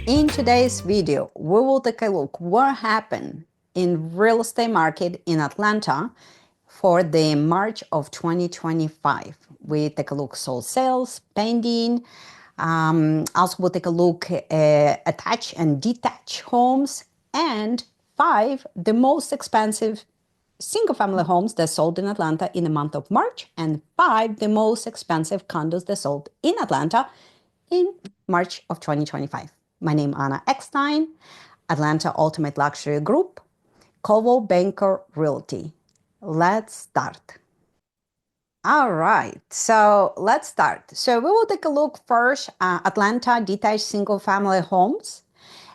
In today's video, we will take a look what happened in real estate market in Atlanta for the March of 2025. We take a look sold sales, pending. Also, we'll take a look at attached and detached homes and 5 the most expensive single-family homes that sold in Atlanta in the month of March and 5 the most expensive condos that sold in Atlanta in March of 2025. My name is Anna Eckstein, Atlanta Ultimate Luxury Group, Coldwell Banker Realty. Let's start. All right, so let's start. So we will take a look first Atlanta detached single family homes.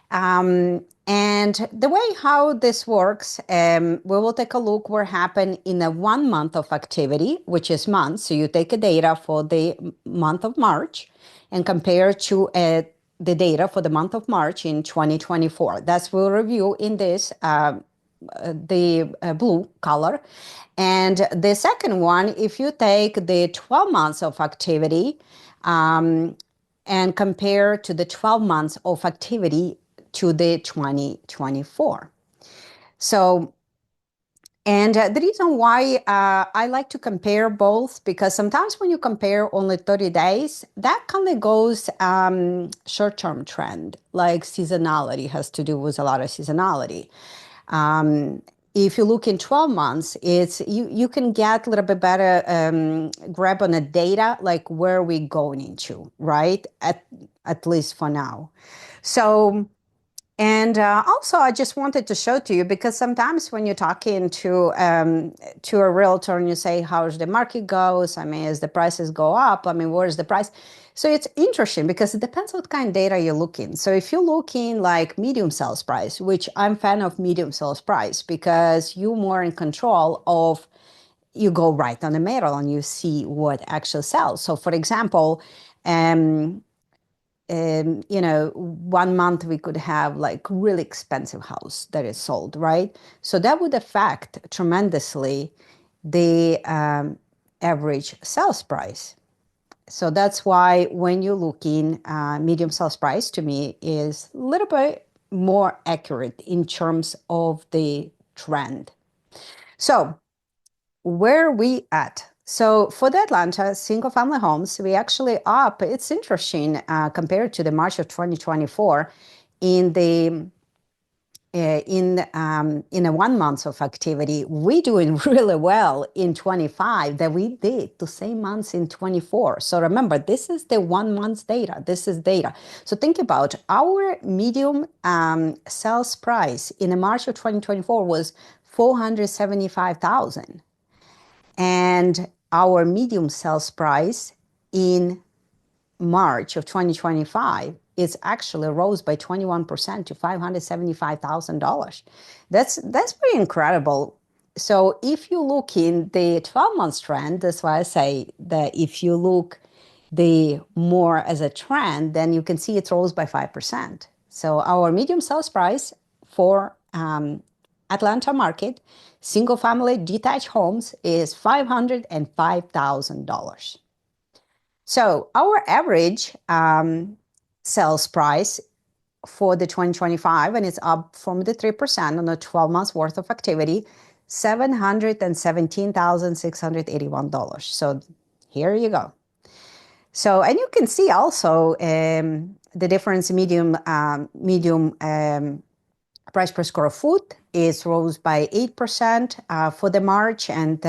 And the way how this works, we will take a look what happened in a 1 month of activity, which is months. So you take a data for the month of March and compare to the data for the month of March in 2024. That's we'll review in this the blue color. And the second one, if you take the 12 months of activity and compare to the 12 months of activity to the 2024. So, and the reason why I like to compare both, because sometimes when you compare only 30 days, that kind of goes short-term trend, like seasonality has to do with a lot of seasonality. If you look in 12 months, it's you can get a little bit better grab on the data, like where we going into, right? At least for now. So, and also, I just wanted to show to you because sometimes when you're talking to a realtor and you say, "How's the market goes?" I mean, as the prices go up, I mean, where's the price? So it's interesting because it depends what kind of data you're looking. So if you're looking like medium sales price, which I'm fan of medium sales price because you're more in control of, you go right on the middle and you see what actually sells. So for example, 1 month we could have like really expensive house that is sold, right? So that would affect tremendously the average sales price. So that's why when you're looking, medium sales price to me is a little bit more accurate in terms of the trend. So where we at? So for the Atlanta single family homes, we actually up. It's interesting compared to the March of 2024 in the in a 1 month of activity, we doing really well in 25 that we did the same months in 24. So remember, this is the 1 month data. This is data. So think about our medium sales price in the March of 2024 was 475,000. And our medium sales price in March of 2025 is actually rose by 21% to $575,000. That's pretty incredible. So if you look in the 12 months trend, that's why I say that if you look the more as a trend, then you can see it rose by 5%. So our medium sales price for Atlanta market, single family detached homes is $505,000. So our average sales price for the 2025, and it's up from the 3% on the 12 months worth of activity, $717,681. So here you go. So, and you can see also the difference medium price per square foot is rose by 8% for the March and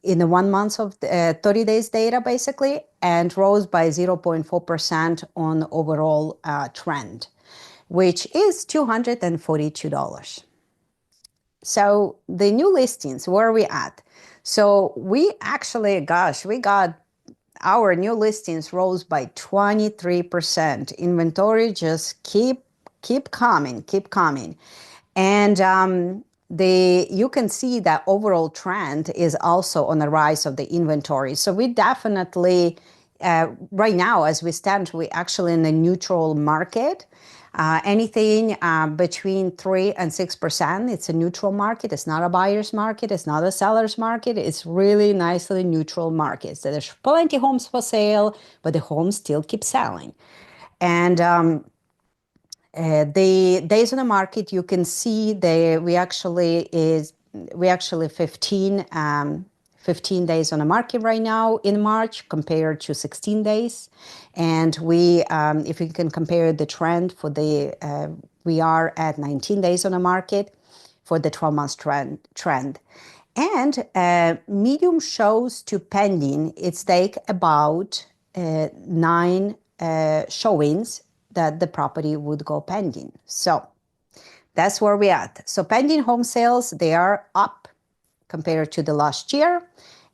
in the 1 month of 30 days data basically, and rose by 0.4% on overall trend, which is $242. So the new listings, where are we at? So we actually, gosh, we got our new listings rose by 23%. Inventory just keep coming. And you can see that overall trend is also on the rise of the inventory. So we definitely, right now, as we stand, we actually in a neutral market. Anything between 3 and 6%, it's a neutral market. It's not a buyer's market. It's not a seller's market. It's really nicely neutral market. So there's plenty of homes for sale, but the homes still keep selling. And The days on the market, you can see we actually 15 days on the market right now in March compared to 16 days. And if you can compare the trend we are at 19 days on the market for the 12 months trend. And medium shows to pending, it's take about 9 showings that the property would go pending. So that's where we're at. So pending home sales, they are up compared to the last year.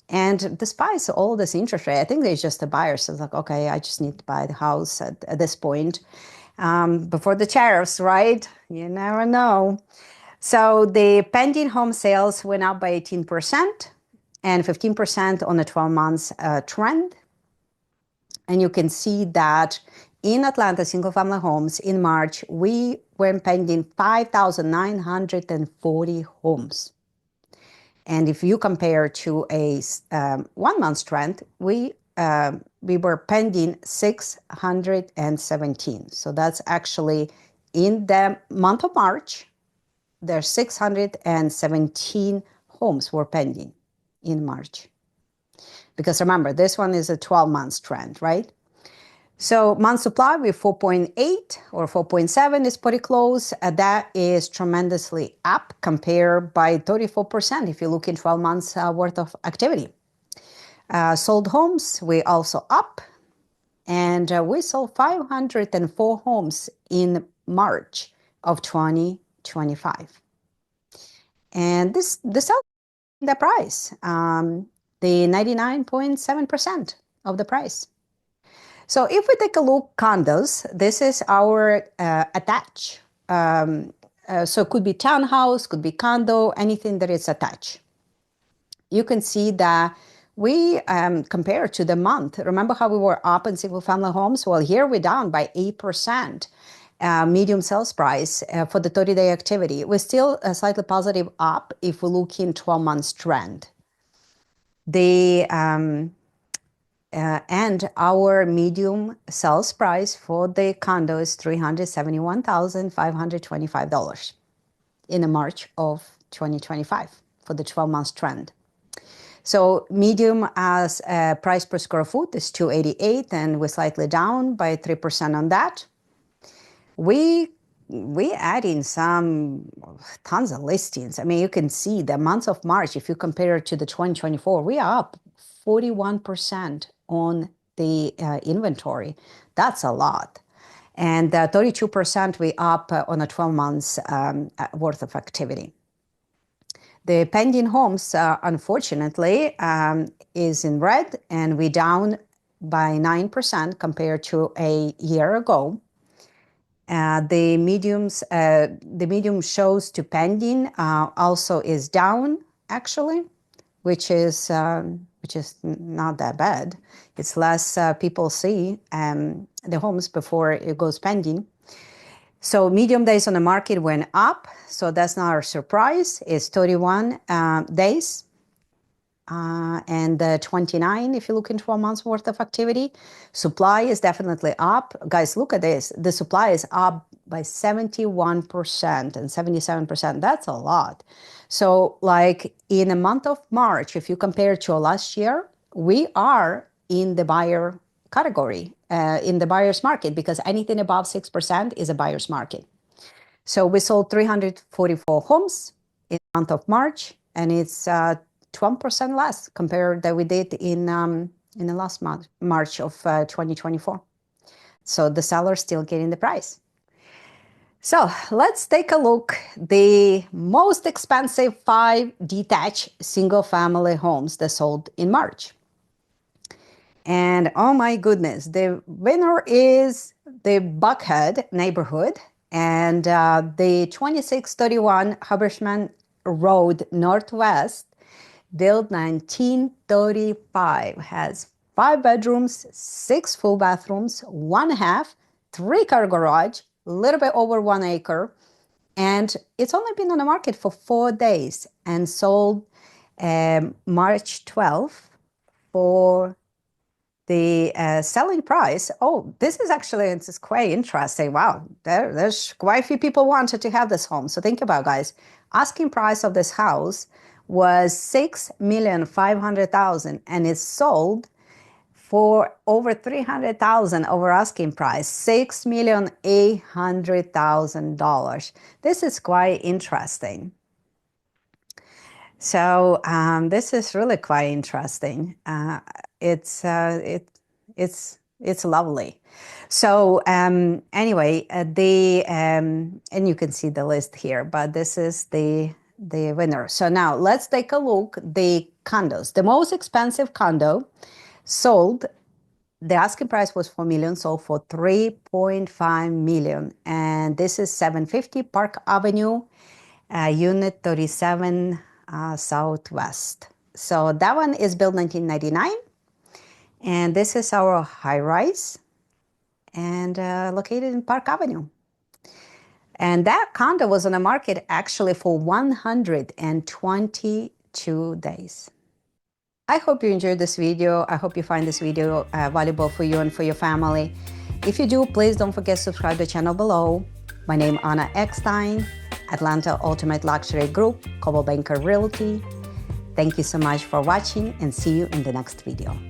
And despite all this interest rate, I think there's just the buyers. So it's like, okay, I just need to buy the house at this point before the tariffs, right? You never know. So the pending home sales went up by 18% and 15% on the 12 months trend. And you can see that in Atlanta, single-family homes in March, we were pending 5,940 homes. And if you compare to a 1 month trend, we were pending 617. So that's actually in the month of March, there's 617 homes were pending in March. Because remember, this one is a 12 months trend, right? So month supply with 4.8 or 4.7 is pretty close. That is tremendously up compared by 34% if you look in 12 months worth of activity. Sold homes, we also up. And we sold 504 homes in March of 2025. And this sells the price, the 99.7% of the price. So if we take a look condos, this is our attached. So it could be townhouse, could be condo, anything that is attached. You can see that we compared to the month. Remember how we were up in single family homes? Well, here we're down by 8%. Medium sales price for the 30-day activity. We're still slightly positive up if we look in 12 months trend. And our medium sales price for the condo is $371,525 in the March of 2025 for the 12 months trend. So medium as price per square foot is $288, and we're slightly down by 3% on that. We add in tons of listings. I mean, you can see the month of March, if you compare it to the 2024, we are up 41% on the inventory. That's a lot. And 32% we up on a 12 months worth of activity. The pending homes, unfortunately, is in red, and we down by 9% compared to a year ago. The medium shows to pending also is down, actually, which is not that bad. It's less people see the homes before it goes pending. So medium days on the market went up, so that's not a surprise. It's 31 days. And 29 if you look in 12 months worth of activity. Supply is definitely up. Guys, look at this. The supply is up by 71% and 77%. That's a lot. So like in the month of March, if you compare to last year, we are in the buyer category, in the buyer's market, because anything above 6% is a buyer's market. So we sold 344 homes in the month of March, and it's 12% less compared that we did in the last month, March of 2024. So the seller's still getting the price. So let's take a look. The most expensive 5 detached single-family homes that sold in March. And oh my goodness, the winner is the Buckhead neighborhood, and the 2631 Hubershman Road Northwest, built 1935, has 5 bedrooms, 6 full bathrooms, 1.5, 3-car garage, a little bit over 1 acre, and it's only been on the market for 4 days and sold March 12th for the selling price, oh, this is actually, it's quite interesting. Wow, there's quite a few people wanted to have this home. So think about, guys, asking price of this house was $6,500,000 and it's sold for over $300,000 over asking price, $6,800,000. This is quite interesting. So this is really quite interesting. It's lovely. So anyway, and you can see the list here, but this is the winner. So now let's take a look the condos. The most expensive condo sold, the asking price was $4 million, sold for $3.5 million, and this is 750 Park Avenue, Unit 37 Southwest. So that one is built 1999, and this is our high-rise, and located in Park Avenue. And that condo was on the market actually for 122 days. I hope you enjoyed this video. I hope you find this video valuable for you and for your family. If you do, please don't forget to subscribe to the channel below. My name is Anna Eckstein, Atlanta Ultimate Luxury Group, Coldwell Banker Realty. Thank you so much for watching and see you in the next video.